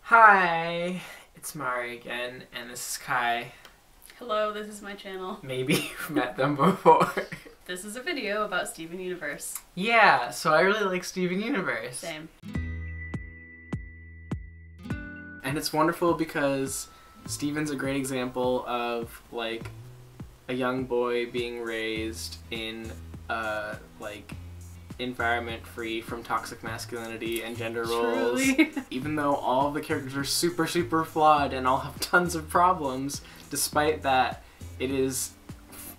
Hi, it's Mari again, and this is Kai. Hello, this is my channel. Maybe you've met them before. This is a video about Steven Universe. Yeah, so I really like Steven Universe. Same. And it's wonderful because Steven's a great example of, like, a young boy being raised in a, environment free from toxic masculinity and gender roles. Truly. Even though all of the characters are super flawed and all have tons of problems, despite that, it is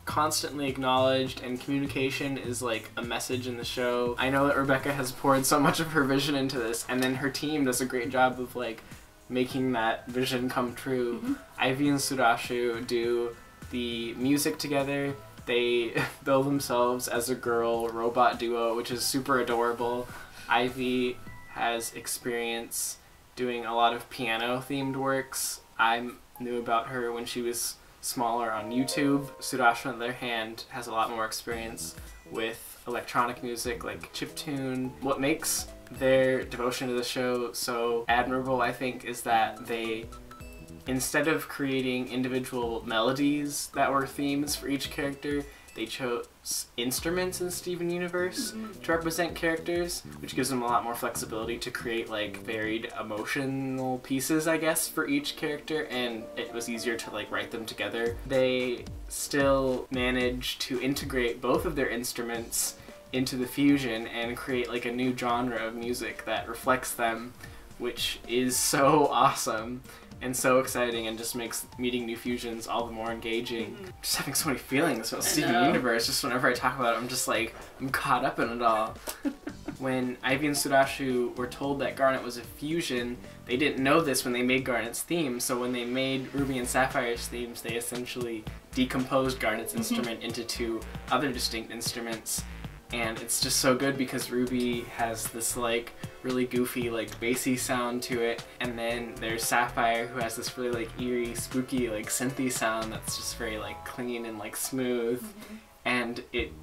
constantly acknowledged and communication is like a message in the show. I know that Rebecca has poured so much of her vision into this, and then her team does a great job of like making that vision come true. Mm-hmm. Ivy and Surashu do the music together. They bill themselves as a girl robot duo, which is super adorable. Ivy has experience doing a lot of piano themed works. I knew about her when she was smaller on YouTube. Surashu, on the other hand, has a lot more experience with electronic music like chiptune. What makes their devotion to the show so admirable, I think, is that they, instead of creating individual melodies that were themes for each character, they chose instruments in Steven Universe to represent characters, which gives them a lot more flexibility to create like varied emotional pieces, I guess, for each character, and it was easier to like write them together. They still managed to integrate both of their instruments into the fusion and create like a new genre of music that reflects them, which is so awesome and so exciting and just makes meeting new fusions all the more engaging. Just having so many feelings about Steven Universe, just whenever I talk about it, I'm just like, I'm caught up in it all. When Ivy and Surashu were told that Garnet was a fusion, they didn't know this when they made Garnet's theme, so when they made Ruby and Sapphire's themes, they essentially decomposed Garnet's instrument into two other distinct instruments. And it's just so good because Ruby has this like really goofy like bassy sound to it, and then there's Sapphire who has this really like eerie, spooky like synthy sound that's just very like clean and like smooth, and it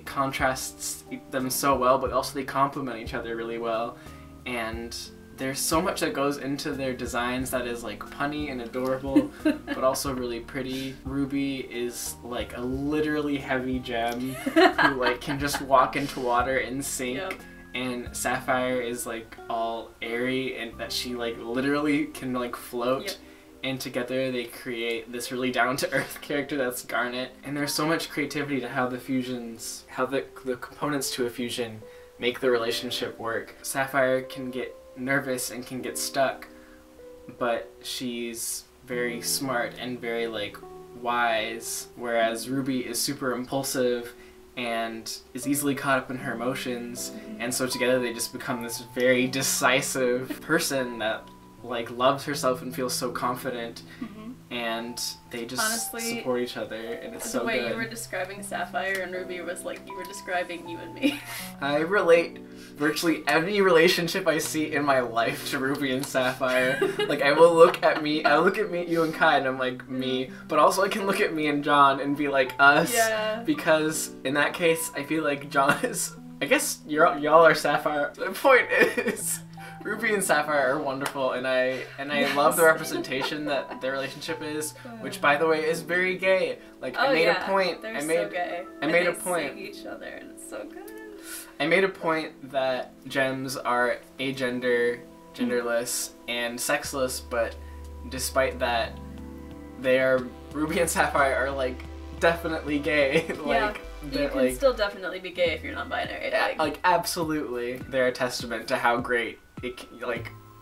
contrasts them so well, but also they complement each other really well, and there's so much that goes into their designs that is like punny and adorable, but also really pretty. Ruby is like a literally heavy gem who like can just walk into water in sync. Yep. And Sapphire is like all airy and that she like literally can like float. Yep. And together they create this really down-to-earth character that's Garnet. And there's so much creativity to how the fusions, how the components to a fusion make the relationship work. Sapphire can get nervous and can get stuck, but she's very smart and very like wise, whereas Ruby is super impulsive and is easily caught up in her emotions, and so together they just become this very decisive person that like loves herself and feels so confident, and they just honestly support each other, and it's so good. The way you were describing Sapphire and Ruby was like you were describing you and me. I relate virtually every relationship I see in my life to Ruby and Sapphire. Like, I look at me, you and Kai, and I'm like, me. But also I can look at me and John and be like, us. Yeah. Because in that case, I feel like John is, I guess y'all are Sapphire. The point is, Ruby and Sapphire are wonderful, and I love the representation that their relationship is, which by the way is very gay. Like, I made a point. They're so gay. I made a point. They sing each other, and it's so good. I made a point that gems are agender, genderless, and sexless, but despite that, Ruby and Sapphire are like definitely gay. Like, yeah, you can still definitely be gay if you're non-binary. Like absolutely, they're a testament to how great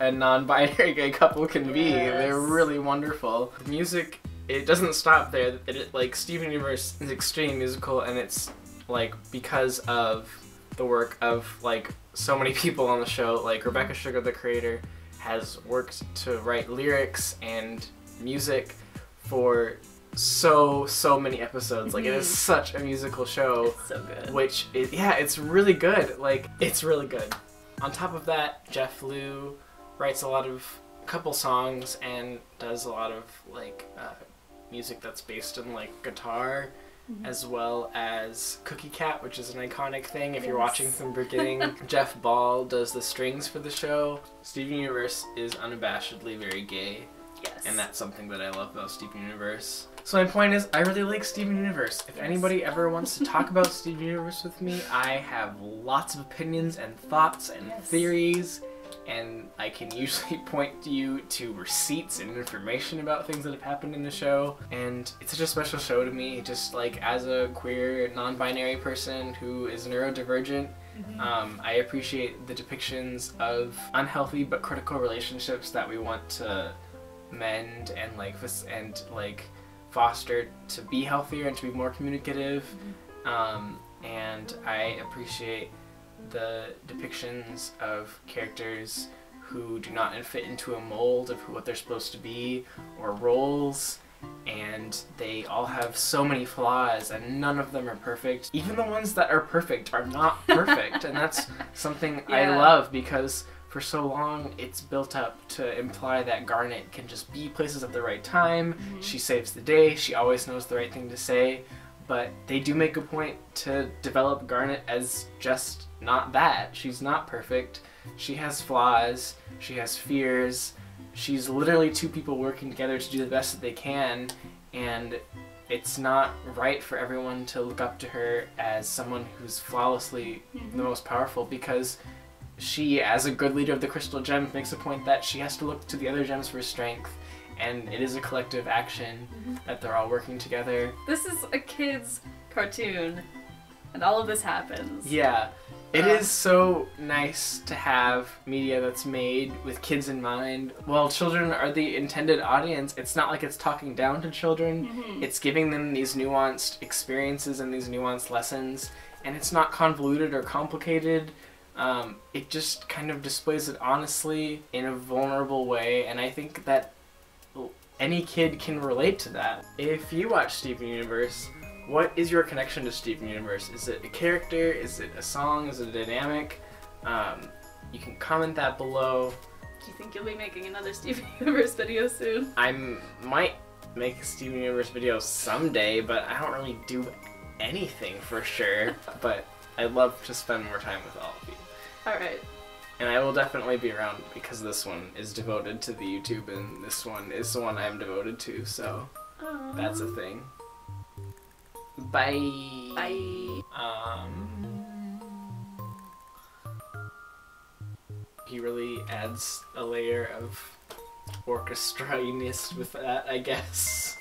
a non-binary gay couple can be. They're really wonderful. The music, it doesn't stop there. Like Steven Universe is extremely musical, and it's like because of the work of like so many people on the show. Like Rebecca Sugar, the creator, has worked to write lyrics and music for so many episodes. Like, it is such a musical show. It's so good. Which is, yeah, it's really good. Like, it's really good. On top of that, Jeff Liu writes a couple songs and does a lot of like music that's based in like guitar as well as Cookie Cat, which is an iconic thing if you're Yes. watching from the beginning. Jeff Ball does the strings for the show. Steven Universe is unabashedly very gay, Yes. and that's something that I love about Steven Universe. So my point is, I really like Steven Universe. If anybody ever wants to talk about Steven Universe with me, I have lots of opinions and thoughts and theories, and I can usually point you to receipts and information about things that have happened in the show. And it's such a special show to me, just like as a queer, non-binary person who is neurodivergent. I appreciate the depictions of unhealthy but critical relationships that we want to mend and like foster to be healthier and to be more communicative. And I appreciate the depictions of characters who do not fit into a mold of what they're supposed to be or roles, and they all have so many flaws and none of them are perfect. Even the ones that are perfect are not perfect, and that's something I love, because for so long it's built up to imply that Garnet can just be places at the right time. She saves the day, she always knows the right thing to say, but they do make a point to develop Garnet as just not that. She's not perfect. She has flaws, she has fears, she's literally two people working together to do the best that they can, and it's not right for everyone to look up to her as someone who's flawlessly the most powerful, because she, as a good leader of the Crystal Gems, makes a point that she has to look to the other gems for strength, and it is a collective action that they're all working together. This is a kid's cartoon, and all of this happens. Yeah. It is so nice to have media that's made with kids in mind. While children are the intended audience, it's not like it's talking down to children. It's giving them these nuanced experiences and these nuanced lessons, and it's not convoluted or complicated. It just kind of displays it honestly in a vulnerable way, and I think that any kid can relate to that. If you watch Steven Universe, what is your connection to Steven Universe? Is it a character? Is it a song? Is it a dynamic? You can comment that below. Do you think you'll be making another Steven Universe video soon? I might make a Steven Universe video someday, but I don't really do anything for sure. But I'd love to spend more time with all of you. Alright. And I will definitely be around, because this one is devoted to the YouTube and this one is the one I'm devoted to, so that's a thing. Bye. Bye. He really adds a layer of orchestra-ness with that, I guess.